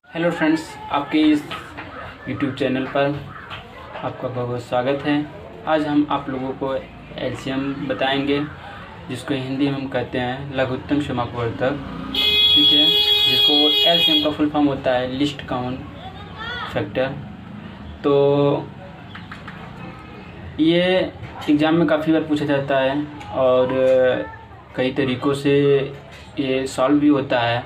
Hello friends, आपके इस YouTube channel पर आपका बहुत बहुत स्वागत है। आज हम आप लोगों को एलसीएम बताएंगे, जिसको हिंदी में हम कहते हैं लघुत्तम समापवर्धक, ठीक है, जिसको एलसीएम का फुल फॉर्म होता है लिस्ट काउंट फैक्टर। तो ये एग्ज़ाम में काफ़ी बार पूछा जाता है और कई तरीक़ों से ये सॉल्व भी होता है।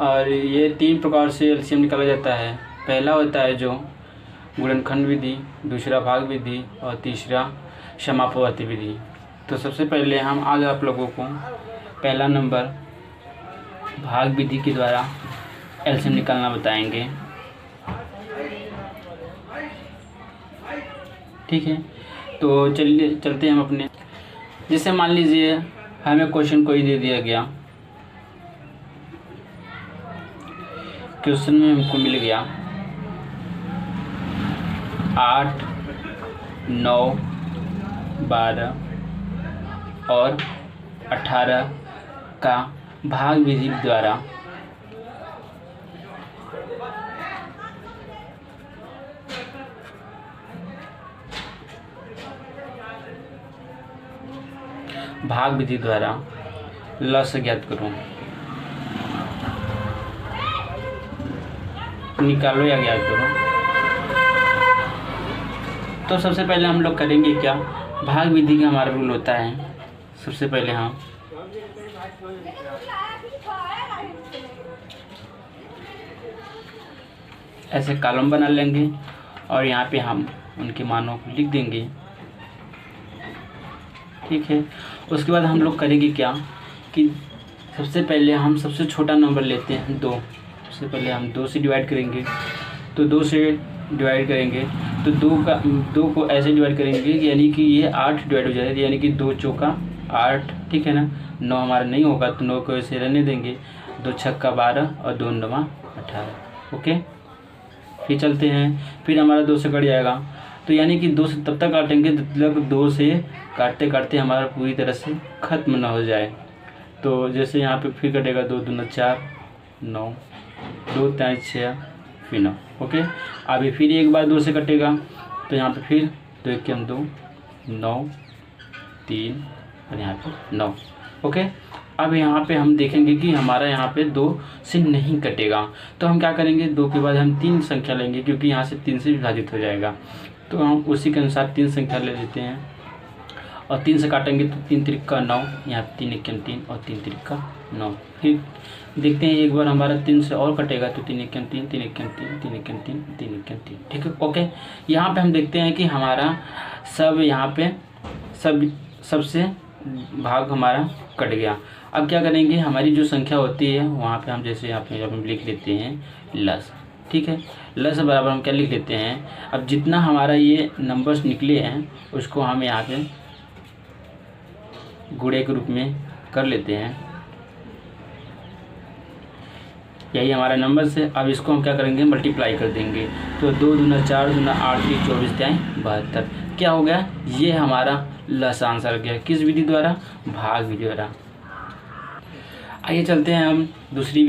और ये 3 प्रकार से एलसीएम निकाला जाता है। पहला होता है जो गुणनखंड विधि, दूसरा भाग विधि और तीसरा समापवर्ती विधि। तो सबसे पहले हम आज आप लोगों को पहला नंबर भाग विधि के द्वारा एलसीएम निकालना बताएंगे, ठीक है। तो चलिए चलते हैं हम अपने, जैसे मान लीजिए हमें क्वेश्चन कोई दे दिया गया, क्वेश्चन में हमको मिल गया 8, 9, 12 और 18 का भाग विधि द्वारा लस ज्ञात करो, निकालो या ज्ञात करो। तो सबसे पहले हम लोग करेंगे क्या, भाग विधि का हमारा रूल होता है। सबसे पहले हम ऐसे कॉलम बना लेंगे और यहाँ पे हम उनके मानों को लिख देंगे, ठीक है। उसके बाद हम लोग करेंगे क्या कि सबसे पहले हम सबसे छोटा नंबर लेते हैं 2। सबसे पहले हम 2 से डिवाइड करेंगे, तो 2 से डिवाइड करेंगे तो 2 को ऐसे डिवाइड करेंगे यानी कि ये 8 डिवाइड हो जाएगा, यानी कि 2 चौका 8, ठीक है ना। 9 हमारा नहीं होगा तो 9 को ऐसे रहने देंगे, 2 छक्का 12 और 2 9 18, ओके। फिर चलते हैं, फिर हमारा 2 से कट जाएगा, तो यानी कि 2 से तब तक काटेंगे जब तक 2 से काटते काटते हमारा पूरी तरह से ख़त्म ना हो जाए। तो जैसे यहाँ पे फिर कटेगा 2 दूना 4, 9, 2 3 6, फिर 9, ओके। अभी फिर एक बार 2 से कटेगा तो यहाँ पे फिर 2 1 2, 9 3 और यहाँ पे 9, ओके। अब यहाँ पे हम देखेंगे कि हमारा यहाँ पे 2 से नहीं कटेगा, तो हम क्या करेंगे, 2 के बाद हम 3 संख्या लेंगे, क्योंकि यहाँ से 3 से विभाजित हो जाएगा। तो हम उसी के अनुसार 3 संख्या ले लेते हैं और 3 से काटेंगे तो 3 त्रिक 9, यहाँ 3 1 3 और 3 त्रिक 9। फिर देखते हैं एक बार हमारा 3 से और कटेगा तो 3 1 3, 3 1 3, 3 1 3, 3 1 3, ठीक है, ओके। यहाँ पे हम देखते हैं कि हमारा सब यहाँ पे सबसे भाग हमारा कट गया। अब क्या करेंगे, हमारी जो संख्या होती है वहाँ पे हम जैसे यहाँ पे लिख लेते हैं लस, ठीक है। लस बराबर हम क्या लिख लेते हैं, अब जितना हमारा ये नंबर्स निकले हैं उसको हम यहाँ पे गुणे के रूप में कर लेते हैं, यही हमारा नंबर से। अब इसको हम क्या करेंगे, मल्टीप्लाई कर देंगे, तो 2 दूना 4 दूना 8 3 24 3 72, क्या हो गया, ये हमारा लस आंसर गया। किस विधि द्वारा, भाग विधि द्वारा। आइए चलते हैं हम दूसरी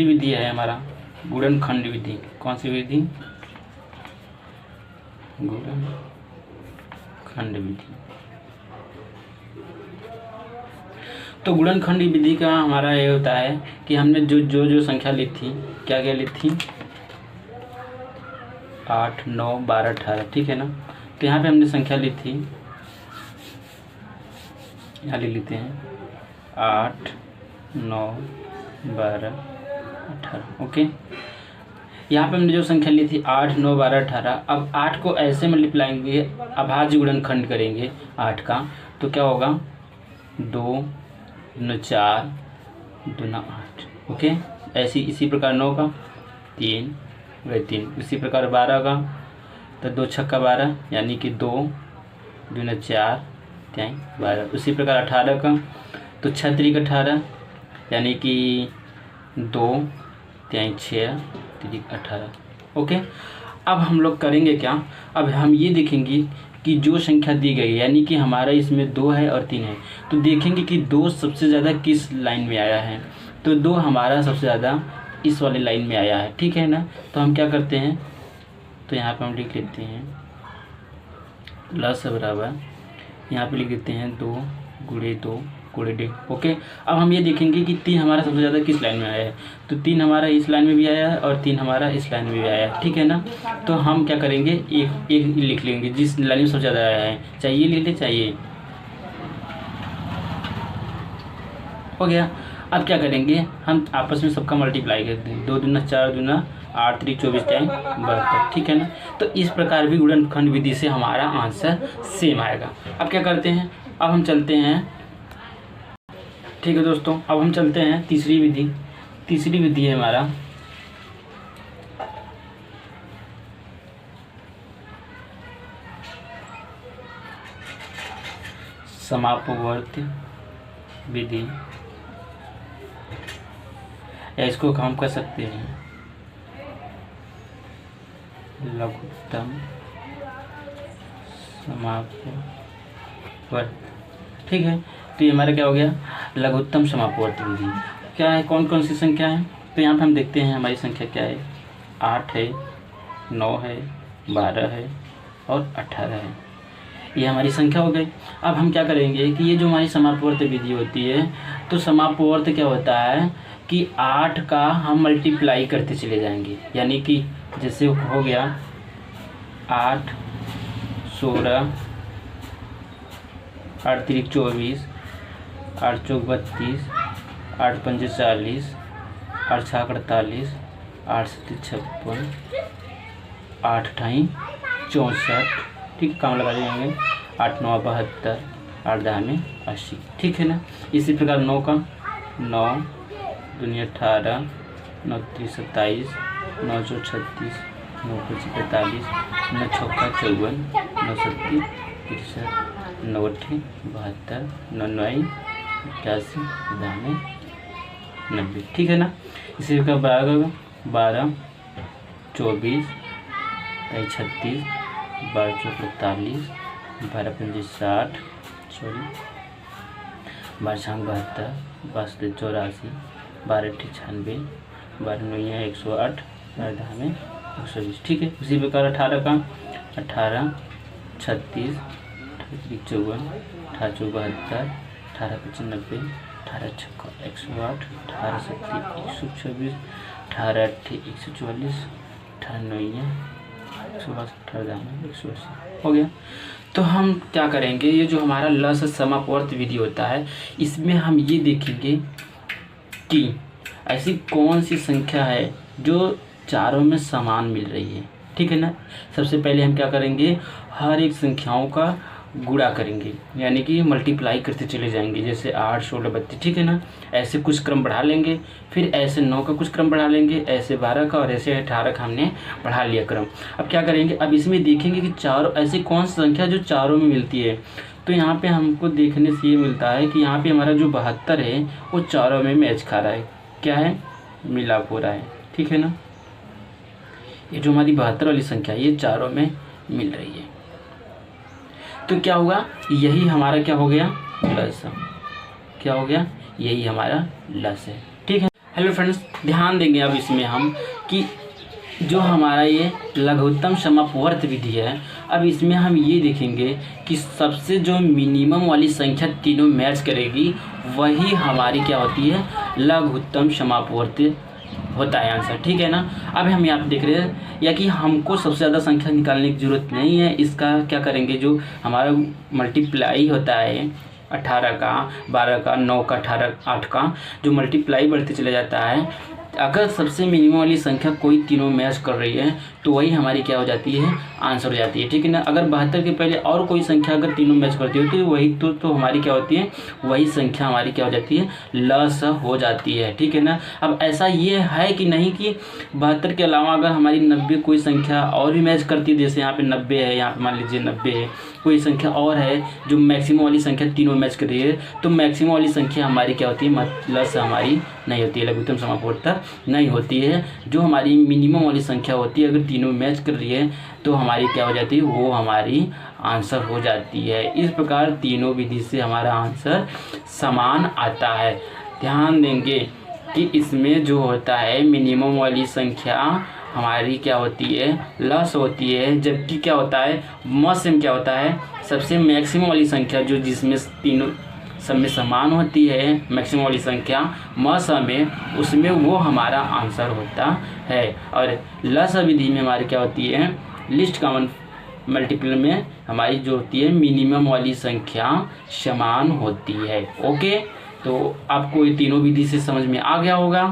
विधि है हमारा गुणनखंड विधि। कौन सी विधि, गुणनखंड विधि। तो गुणनखंड विधि का हमारा ये होता है कि हमने जो संख्या ली थी, क्या ली थी, 8 9 12 18, ठीक है ना। तो यहाँ पे हमने संख्या ली थी, यहाँ लिख लेते हैं 8 9 12 18, ओके। यहाँ पे हमने जो संख्या ली थी 8 9 12 18, अब 8 को ऐसे मल्टीप्लाएंगे, अभाज्य गुणनखंड करेंगे 8 का, तो क्या होगा, 2 दूना 4 दूना 8, ओके। ऐसी इसी प्रकार 9 का 3 व 3, इसी प्रकार 12 का तो 2 छक्का 12, यानी कि 2 दूना 4 3 12, उसी प्रकार 18 का तो 6 3 18, यानी कि 2 3 6 3 18, ओके। अब हम लोग करेंगे क्या, अब हम ये देखेंगे कि जो संख्या दी गई यानी कि हमारा इसमें 2 है और 3 है, तो देखेंगे कि 2 सबसे ज़्यादा किस लाइन में आया है। तो 2 हमारा सबसे ज़्यादा इस वाली लाइन में आया है, ठीक है ना। तो हम क्या करते हैं, तो यहाँ पे हम लिख लेते हैं लस बराबर, यहाँ पे लिख देते हैं 2 गुणे 2 गुणे डी। ओके, अब हम ये देखेंगे कि 3 हमारा सबसे ज़्यादा किस लाइन में आया है। तो 3 हमारा इस लाइन में भी आया है और 3 हमारा इस लाइन में भी आया है, ठीक है ना। तो हम क्या करेंगे, एक एक लिख लेंगे जिस लाइन में सबसे ज़्यादा आया है, चाहिए लिख ले, चाहिए हो गया। अब क्या करेंगे, हम आपस में सबका मल्टीप्लाई करते हैं, 2 दूना 4 दूना 8 3 24 टाइम 72, ठीक है ना। तो इस प्रकार भी गुणनखंड विधि से हमारा आंसर सेम आएगा। अब क्या करते हैं, अब हम चलते हैं, ठीक है दोस्तों, अब हम चलते हैं तीसरी विधि। तीसरी विधि है हमारा समापवर्ती विधि, या इसको हम कर सकते हैं लघुत्तम समापवर्त, ठीक है। तो ये हमारा क्या हो गया, लघुत्तम समापवर्ती विधि। क्या है, कौन कौन सी संख्या है, तो यहाँ पे हम देखते हैं हमारी संख्या क्या है, 8 है, 9 है, 12 है और 18 है, ये हमारी संख्या हो गई। अब हम क्या करेंगे कि ये जो हमारी समापवर्त विधि होती है, तो समापवर्त क्या होता है कि 8 का हम मल्टीप्लाई करते चले जाएंगे, यानी कि जैसे हो गया 8 16 8 3 24 8 4 32 8 5 40 8 6 48 8 7 56 8 8 64, ठीक, काम लगा देंगे, 8 9 72 8 10 80, ठीक है ना। इसी प्रकार 9 का 9 दूनी 18 9 3 27 9 4 36 9 5 45 9 6 54 9 7 63 9 8 72 9 9 81 10 90, ठीक है ना। इसी प्रकार 12 24 36 12 4 45 12 5 60 12 6 72 12 7 84 12 8 96 12 9 108 12 10 120, ठीक है। उसी प्रकार 18 का 18 36 54 18 72 18 95 18 6 108 18 7 126 18 8 144 18 9 182 18 180 हो गया। तो हम क्या करेंगे, ये जो हमारा लस समापवर्त विधि होता है, इसमें हम ये देखेंगे कि ऐसी कौन सी संख्या है जो चारों में समान मिल रही है, ठीक है ना। सबसे पहले हम क्या करेंगे, हर एक संख्याओं का गुणा करेंगे, यानी कि मल्टीप्लाई करते चले जाएंगे, जैसे 8 16 32, ठीक है ना। ऐसे कुछ क्रम बढ़ा लेंगे, फिर ऐसे 9 का कुछ क्रम बढ़ा लेंगे, ऐसे 12 का और ऐसे 18 का हमने बढ़ा लिया क्रम। अब क्या करेंगे, अब इसमें देखेंगे कि चारों ऐसी कौन सी संख्या जो चारों में मिलती है। तो यहाँ पे हमको देखने से ये मिलता है कि यहाँ पे हमारा जो 72 है वो चारों में मैच खा रहा है, क्या है, मिलाप हो रहा है, ठीक है ना। ये जो हमारी 72 वाली संख्या ये चारों में मिल रही है, तो क्या होगा, यही हमारा क्या हो गया, लस, क्या हो गया, यही हमारा लस है, ठीक है। हेलो फ्रेंड्स, ध्यान देंगे अब इसमें हम कि जो हमारा ये लघुत्तम समापवर्त विधि है, अब इसमें हम ये देखेंगे कि सबसे जो मिनिमम वाली संख्या तीनों मैच करेगी वही हमारी क्या होती है, लघुत्तम समापवर्त होता है आंसर, ठीक है ना। अब हम यहाँ पे देख रहे हैं या कि हमको सबसे ज़्यादा संख्या निकालने की ज़रूरत नहीं है, इसका क्या करेंगे, जो हमारा मल्टीप्लाई होता है 18 का 12 का 9 का 18 8 का जो मल्टीप्लाई बढ़ते चले जाता है, अगर सबसे मिनिमम वाली संख्या कोई तीनों मैच कर रही है तो वही हमारी क्या हो जाती है, आंसर हो जाती है, ठीक है ना। अगर 72 के पहले और कोई संख्या अगर तीनों मैच करती हो तो वही तो हमारी क्या होती है, वही संख्या हमारी क्या हो जाती है, लस हो जाती है, ठीक है ना। अब ऐसा ये है कि नहीं कि 72 के अलावा अगर हमारी 90 कोई संख्या और भी मैच करती है, जैसे यहाँ पे 90 है, यहाँ पे मान लीजिए 90 है, कोई संख्या और है जो मैक्सिमम वाली संख्या तीनों मैच कर रही है, तो मैक्सिमम वाली संख्या हमारी क्या होती है, लस हमारी नहीं होती है, लघुत्तम समापवर्त नहीं होती है। जो हमारी मिनिमम वाली संख्या होती है अगर तीनों मैच कर रही है तो हमारी क्या हो जाती है, वो हमारी आंसर हो जाती है। इस प्रकार तीनों विधि से हमारा आंसर समान आता है। ध्यान देंगे कि इसमें जो होता है मिनिमम वाली संख्या हमारी क्या होती है, लस होती है, जबकि क्या होता है मस में क्या होता है सबसे मैक्सिमम वाली संख्या जो जिसमें तीनों सब में समान होती है मैक्सिमम वाली संख्या मस में, उसमें वो हमारा आंसर होता है। और लस विधि में हमारी क्या होती है लिस्ट कॉमन मल्टीपल में हमारी जो होती है मिनिमम वाली संख्या समान होती है। ओके, तो आपको ये तीनों विधि से समझ में आ गया होगा।